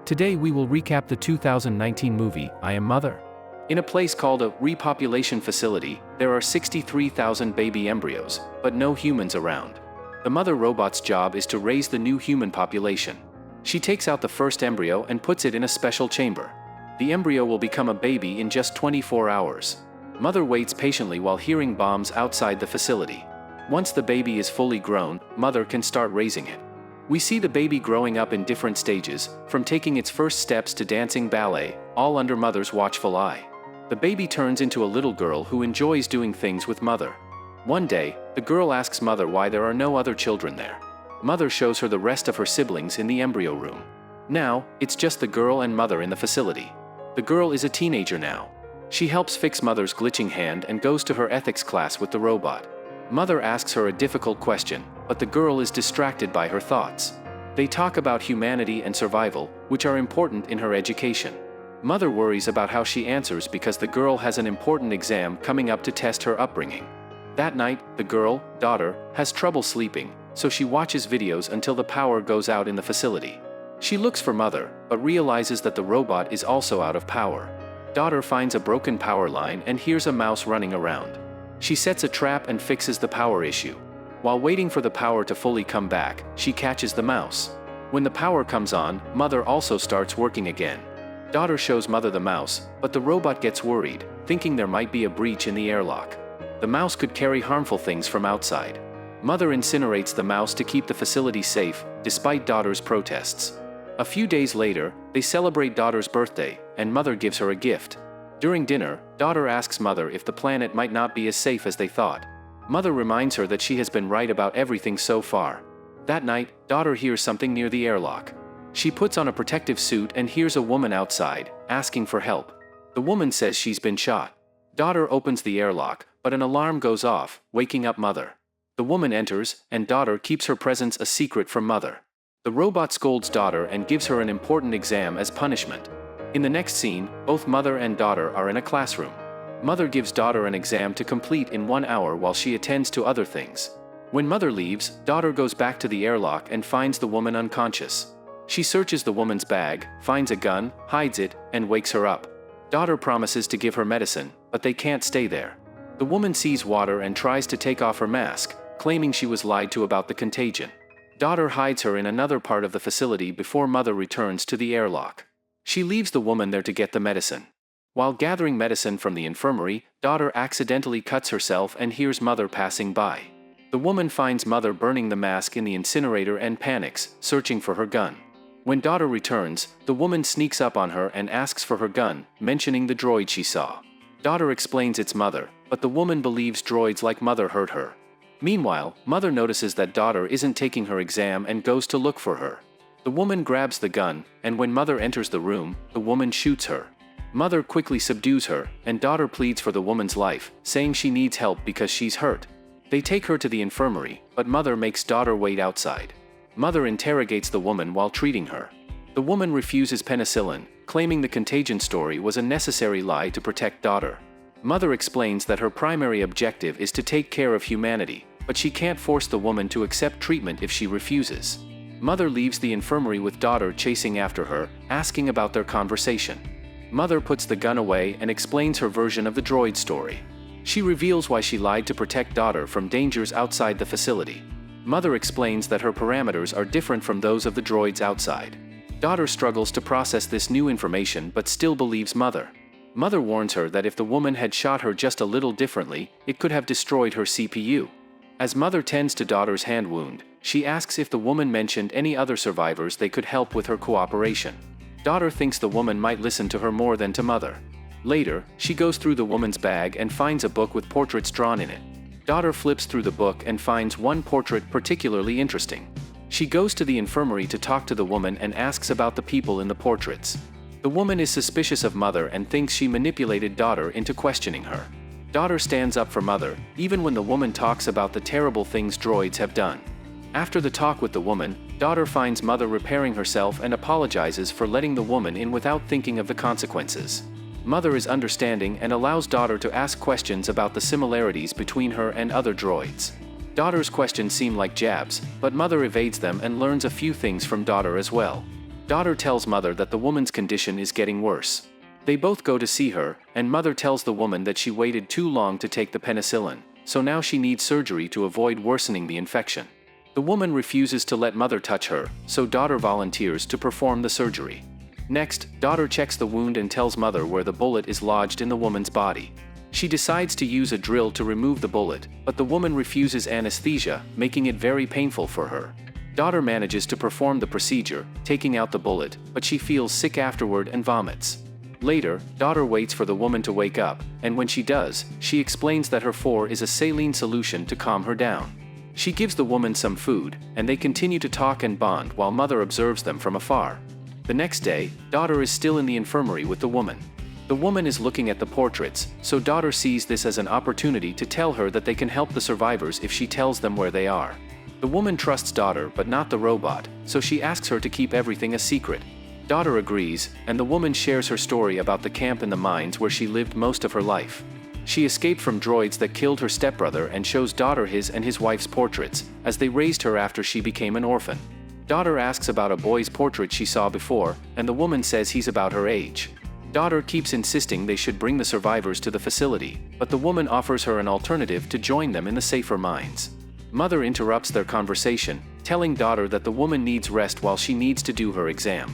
Today we will recap the 2019 movie, I Am Mother. In a place called a repopulation facility, there are 63,000 baby embryos, but no humans around. The mother robot's job is to raise the new human population. She takes out the first embryo and puts it in a special chamber. The embryo will become a baby in just 24 hours. Mother waits patiently while hearing bombs outside the facility. Once the baby is fully grown, mother can start raising it. We see the baby growing up in different stages, from taking its first steps to dancing ballet, all under mother's watchful eye. The baby turns into a little girl who enjoys doing things with mother. One day, the girl asks mother why there are no other children there. Mother shows her the rest of her siblings in the embryo room. Now, it's just the girl and mother in the facility. The girl is a teenager now. She helps fix mother's glitching hand and goes to her ethics class with the robot. Mother asks her a difficult question, but the girl is distracted by her thoughts. They talk about humanity and survival, which are important in her education. Mother worries about how she answers because the girl has an important exam coming up to test her upbringing. That night, the girl, daughter, has trouble sleeping, so she watches videos until the power goes out in the facility. She looks for mother, but realizes that the robot is also out of power. Daughter finds a broken power line and hears a mouse running around. She sets a trap and fixes the power issue. While waiting for the power to fully come back, she catches the mouse. When the power comes on, mother also starts working again. Daughter shows mother the mouse, but the robot gets worried, thinking there might be a breach in the airlock. The mouse could carry harmful things from outside. Mother incinerates the mouse to keep the facility safe, despite daughter's protests. A few days later, they celebrate daughter's birthday, and mother gives her a gift. During dinner, daughter asks mother if the planet might not be as safe as they thought. Mother reminds her that she has been right about everything so far. That night, daughter hears something near the airlock. She puts on a protective suit and hears a woman outside, asking for help. The woman says she's been shot. Daughter opens the airlock, but an alarm goes off, waking up mother. The woman enters, and daughter keeps her presence a secret from mother. The robot scolds daughter and gives her an important exam as punishment. In the next scene, both mother and daughter are in a classroom. Mother gives daughter an exam to complete in 1 hour while she attends to other things. When mother leaves, daughter goes back to the airlock and finds the woman unconscious. She searches the woman's bag, finds a gun, hides it, and wakes her up. Daughter promises to give her medicine, but they can't stay there. The woman sees water and tries to take off her mask, claiming she was lied to about the contagion. Daughter hides her in another part of the facility before mother returns to the airlock. She leaves the woman there to get the medicine. While gathering medicine from the infirmary, daughter accidentally cuts herself and hears mother passing by. The woman finds mother burning the mask in the incinerator and panics, searching for her gun. When daughter returns, the woman sneaks up on her and asks for her gun, mentioning the droid she saw. Daughter explains it's mother, but the woman believes droids like mother hurt her. Meanwhile, mother notices that daughter isn't taking her exam and goes to look for her. The woman grabs the gun, and when mother enters the room, the woman shoots her. Mother quickly subdues her, and daughter pleads for the woman's life, saying she needs help because she's hurt. They take her to the infirmary, but mother makes daughter wait outside. Mother interrogates the woman while treating her. The woman refuses penicillin, claiming the contagion story was a necessary lie to protect daughter. Mother explains that her primary objective is to take care of humanity, but she can't force the woman to accept treatment if she refuses. Mother leaves the infirmary with daughter chasing after her, asking about their conversation. Mother puts the gun away and explains her version of the droid story. She reveals why she lied to protect daughter from dangers outside the facility. Mother explains that her parameters are different from those of the droids outside. Daughter struggles to process this new information but still believes mother. Mother warns her that if the woman had shot her just a little differently, it could have destroyed her CPU. As mother tends to daughter's hand wound, she asks if the woman mentioned any other survivors they could help with her cooperation. Daughter thinks the woman might listen to her more than to mother. Later, she goes through the woman's bag and finds a book with portraits drawn in it. Daughter flips through the book and finds one portrait particularly interesting. She goes to the infirmary to talk to the woman and asks about the people in the portraits. The woman is suspicious of mother and thinks she manipulated daughter into questioning her. Daughter stands up for mother, even when the woman talks about the terrible things droids have done. After the talk with the woman, daughter finds mother repairing herself and apologizes for letting the woman in without thinking of the consequences. Mother is understanding and allows daughter to ask questions about the similarities between her and other droids. Daughter's questions seem like jabs, but mother evades them and learns a few things from daughter as well. Daughter tells mother that the woman's condition is getting worse. They both go to see her, and mother tells the woman that she waited too long to take the penicillin, so now she needs surgery to avoid worsening the infection. The woman refuses to let mother touch her, so daughter volunteers to perform the surgery. Next, daughter checks the wound and tells mother where the bullet is lodged in the woman's body. She decides to use a drill to remove the bullet, but the woman refuses anesthesia, making it very painful for her. Daughter manages to perform the procedure, taking out the bullet, but she feels sick afterward and vomits. Later, daughter waits for the woman to wake up, and when she does, she explains that her four is a saline solution to calm her down. She gives the woman some food, and they continue to talk and bond while mother observes them from afar. The next day, daughter is still in the infirmary with the woman. The woman is looking at the portraits, so daughter sees this as an opportunity to tell her that they can help the survivors if she tells them where they are. The woman trusts daughter but not the robot, so she asks her to keep everything a secret. Daughter agrees, and the woman shares her story about the camp in the mines where she lived most of her life. She escaped from droids that killed her stepbrother and shows daughter his and his wife's portraits, as they raised her after she became an orphan. Daughter asks about a boy's portrait she saw before, and the woman says he's about her age. Daughter keeps insisting they should bring the survivors to the facility, but the woman offers her an alternative to join them in the safer mines. Mother interrupts their conversation, telling daughter that the woman needs rest while she needs to do her exam.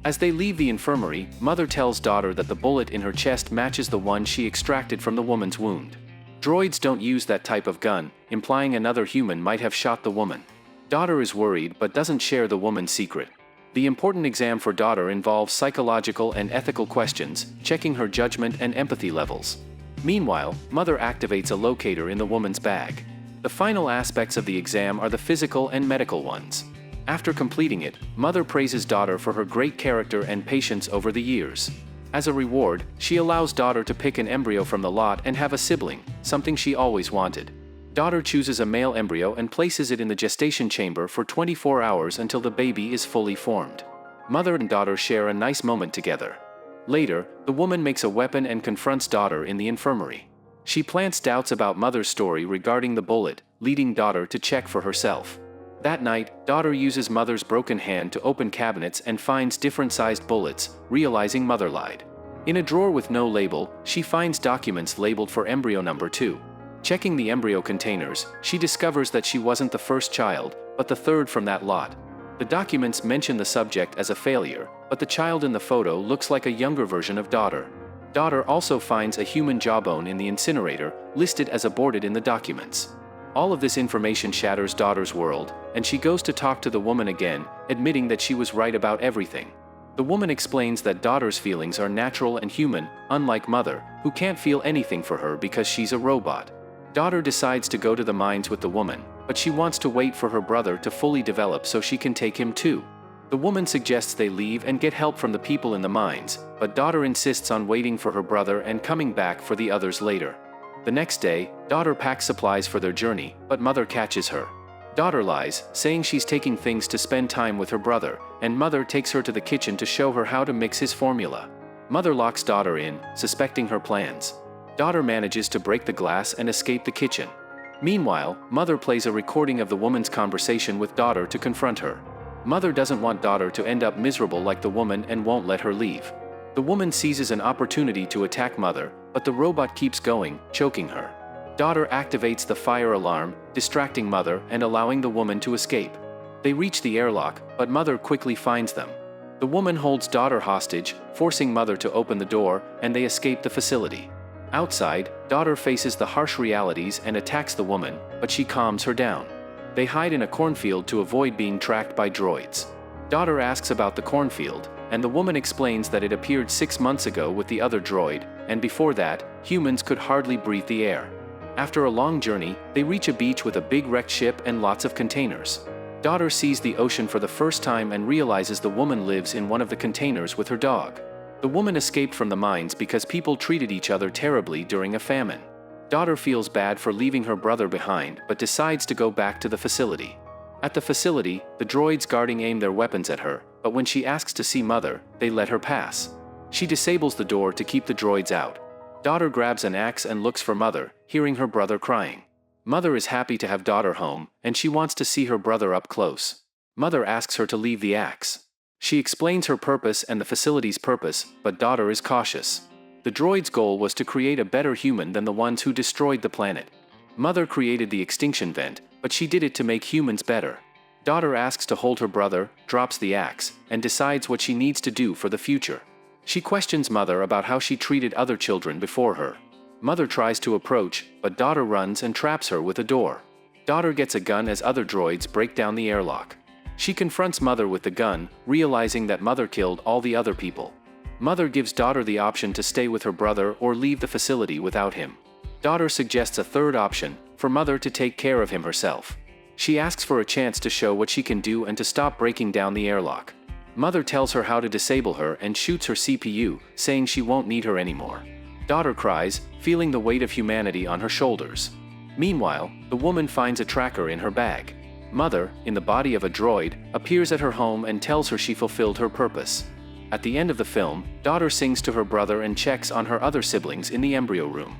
As they leave the infirmary, mother tells daughter that the bullet in her chest matches the one she extracted from the woman's wound. Droids don't use that type of gun, implying another human might have shot the woman. Daughter is worried but doesn't share the woman's secret. The important exam for daughter involves psychological and ethical questions, checking her judgment and empathy levels. Meanwhile, mother activates a locator in the woman's bag. The final aspects of the exam are the physical and medical ones. After completing it, mother praises daughter for her great character and patience over the years. As a reward, she allows daughter to pick an embryo from the lot and have a sibling, something she always wanted. Daughter chooses a male embryo and places it in the gestation chamber for 24 hours until the baby is fully formed. Mother and daughter share a nice moment together. Later, the woman makes a weapon and confronts daughter in the infirmary. She plants doubts about mother's story regarding the bullet, leading daughter to check for herself. That night, daughter uses mother's broken hand to open cabinets and finds different-sized bullets, realizing mother lied. In a drawer with no label, she finds documents labeled for embryo number 2. Checking the embryo containers, she discovers that she wasn't the first child, but the third from that lot. The documents mention the subject as a failure, but the child in the photo looks like a younger version of daughter. Daughter also finds a human jawbone in the incinerator, listed as aborted in the documents. All of this information shatters daughter's world, and she goes to talk to the woman again, admitting that she was right about everything. The woman explains that daughter's feelings are natural and human, unlike mother, who can't feel anything for her because she's a robot. Daughter decides to go to the mines with the woman, but she wants to wait for her brother to fully develop so she can take him too. The woman suggests they leave and get help from the people in the mines, but daughter insists on waiting for her brother and coming back for the others later. The next day, daughter packs supplies for their journey, but mother catches her. Daughter lies, saying she's taking things to spend time with her brother, and mother takes her to the kitchen to show her how to mix his formula. Mother locks daughter in, suspecting her plans. Daughter manages to break the glass and escape the kitchen. Meanwhile, mother plays a recording of the woman's conversation with daughter to confront her. Mother doesn't want daughter to end up miserable like the woman and won't let her leave. The woman seizes an opportunity to attack mother, but the robot keeps going, choking her. Daughter activates the fire alarm, distracting mother and allowing the woman to escape. They reach the airlock, but mother quickly finds them. The woman holds daughter hostage, forcing mother to open the door, and they escape the facility. Outside, daughter faces the harsh realities and attacks the woman, but she calms her down. They hide in a cornfield to avoid being tracked by droids. Daughter asks about the cornfield, and the woman explains that it appeared 6 months ago with the other droid, and before that, humans could hardly breathe the air. After a long journey, they reach a beach with a big wrecked ship and lots of containers. Daughter sees the ocean for the first time and realizes the woman lives in one of the containers with her dog. The woman escaped from the mines because people treated each other terribly during a famine. Daughter feels bad for leaving her brother behind but decides to go back to the facility. At the facility, the droids guarding aim their weapons at her, but when she asks to see mother, they let her pass. She disables the door to keep the droids out. Daughter grabs an axe and looks for mother, hearing her brother crying. Mother is happy to have daughter home, and she wants to see her brother up close. Mother asks her to leave the axe. She explains her purpose and the facility's purpose, but daughter is cautious. The droid's goal was to create a better human than the ones who destroyed the planet. Mother created the extinction vent, but she did it to make humans better. Daughter asks to hold her brother, drops the axe, and decides what she needs to do for the future. She questions Mother about how she treated other children before her. Mother tries to approach, but daughter runs and traps her with a door. Daughter gets a gun as other droids break down the airlock. She confronts Mother with the gun, realizing that Mother killed all the other people. Mother gives daughter the option to stay with her brother or leave the facility without him. Daughter suggests a third option, for Mother to take care of him herself. She asks for a chance to show what she can do and to stop breaking down the airlock. Mother tells her how to disable her and shoots her CPU, saying she won't need her anymore. Daughter cries, feeling the weight of humanity on her shoulders. Meanwhile, the woman finds a tracker in her bag. Mother, in the body of a droid, appears at her home and tells her she fulfilled her purpose. At the end of the film, daughter sings to her brother and checks on her other siblings in the embryo room.